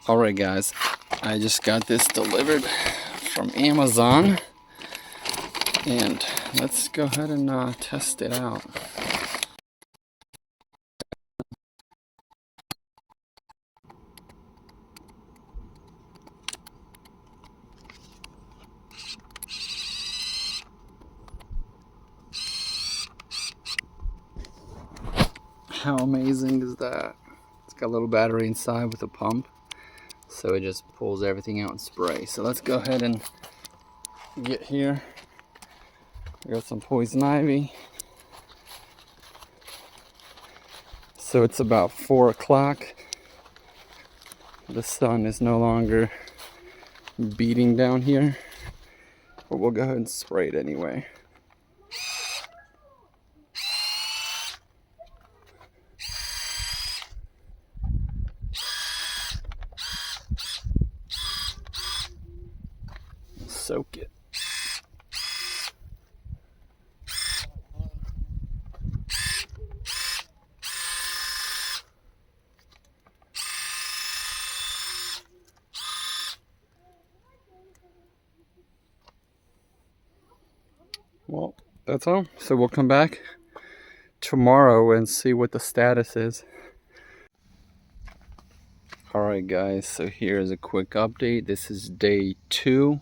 Alright guys, I just got this delivered from Amazon and let's go ahead and test it out. How amazing is that? It's got a little battery inside with a pump, so it just pulls everything out and spray. So let's go ahead and get here. I got some poison ivy. So it's about 4 o'clock. The sun is no longer beating down here, but we'll go ahead and spray it anyway. Soak it. Well, that's all. So we'll come back tomorrow and see what the status is. Alright guys, so here's a quick update. This is day 2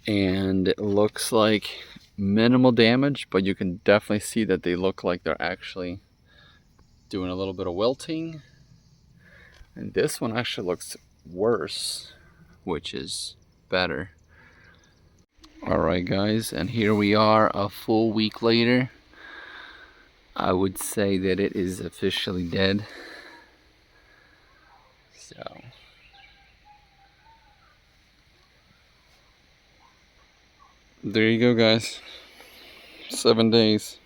and it looks like minimal damage, but you can definitely see that they look like they're actually doing a little bit of wilting. And this one actually looks worse, which is better. Alright guys, and here we are a full week later. I would say that it is officially dead. So there you go guys. 7 days.